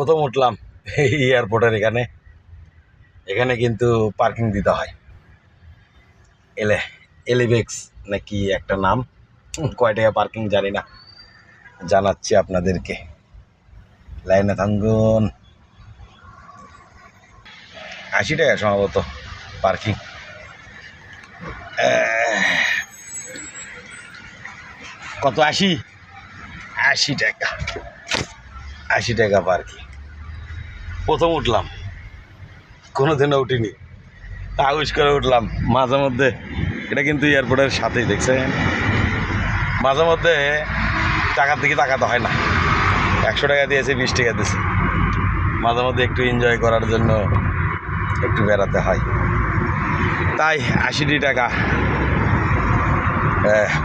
প্রথম উঠলাম এই এয়ারপোর্টের এখানে কিন্তু পার্কিং দিতে হয়। এলিভেক্স নাকি একটা নাম, কয় টাকা পার্কিং জানি না, জানাচ্ছি আপনাদেরকে। লাইনে থাকুন। 80 টাকা সম্ভবত পার্কিং। কত? 80 টাকা, 80 টাকা পার্কিং। প্রথম উঠলাম, কোনোদিনও উঠিনি, আউশ করে উঠলাম। মাঝে মধ্যে এটা কিন্তু এয়ারপোর্টের সাথেই, দেখছেন, মাঝে মধ্যে টাকার দিকে তাকাতে হয় না। 100 টাকা দিয়েছে, 20 টাকা দিয়েছে, মাঝে মধ্যে একটু এনজয় করার জন্য একটু বেড়াতে হয়। তাই 80 টাকা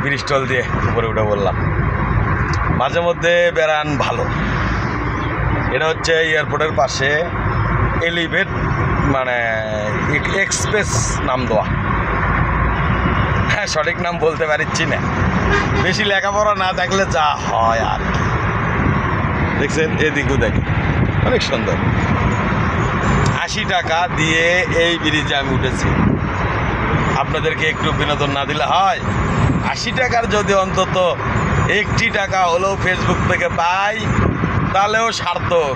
ব্রিস্টল দিয়ে উপরে উঠে বললাম। মাঝে মধ্যে বেড়ান ভালো। এটা হচ্ছে এয়ারপোর্টের পাশে এলিভেট, মানে এক্সপ্রেস নাম দেওয়া। হ্যাঁ, সঠিক নাম বলতে পারছি না, বেশি লেখাপড়া না থাকলে যা হয় আর কি। দেখছেন, এদিকেও দেখেন, অনেক সুন্দর। 80 টাকা দিয়ে এই ব্রিজে আমি উঠেছি। আপনাদেরকে একটু বিনোদন না দিলে হয়? 80 টাকার যদি অন্তত 1 টাকা হলেও ফেসবুক থেকে পাই তাহলেও সার্থক।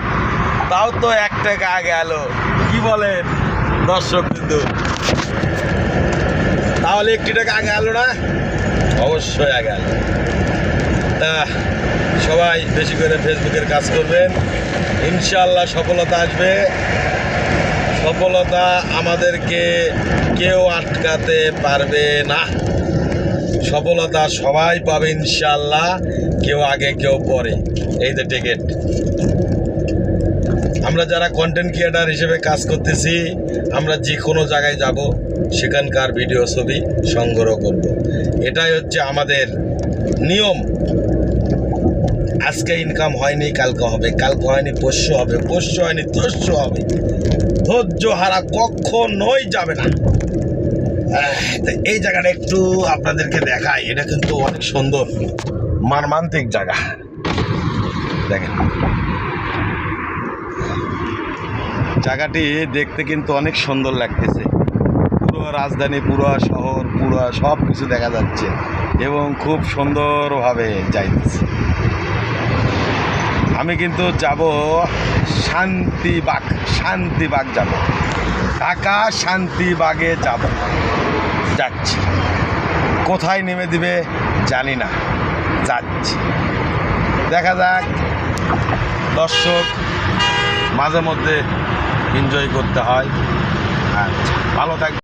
তাও তো 1 টাকা আগে এলো, কি বলেন দর্শক? কিন্তু তাহলে 1 টাকা আগে এলো না? অবশ্যই আগে এলো। তা সবাই বেশি করে ফেসবুকের কাজ করবেন, ইনশাআল্লাহ সফলতা আসবে। সফলতা আমাদেরকে কেউ আটকাতে পারবে না। সফলতা সবাই পাবে ইনশাআল্লাহ, কেউ আগে কেউ পরে। এই যে টিকিট, আমরা যারা কন্টেন্ট ক্রিয়েটার হিসেবে কাজ করতেছি, আমরা যে কোনো জায়গায় যাব, সেখানকার ভিডিও ছবি সংগ্রহ করব। এটাই হচ্ছে আমাদের নিয়ম। আজকে ইনকাম হয়নি, কালকে হবে, কালকে হয়নি পরশু হবে, পরশু হয়নি তরশু হবে। ধৈর্য হারা কখনোই যাবে না। এই জায়গাটা একটু আপনাদেরকে দেখাই। এটা কিন্তু অনেক সুন্দর, মর্মান্তিক জায়গা। দেখেন, জায়গাটি দেখতে কিন্তু অনেক সুন্দর লাগতেছে। পুরো রাজধানী, পুরো শহর, পুরো সব কিছু দেখা যাচ্ছে এবং খুব সুন্দরভাবে যাইতেছে। আমি কিন্তু যাব শান্তিবাগ যাব, ঢাকা শান্তিবাগে যাচ্ছি। কোথায় নেমে দিবে জানি না, যাচ্ছি, দেখা যাক। দর্শক, মাঝে মধ্যে এনজয় করতে হয়। আচ্ছা, ভালো থাকবে।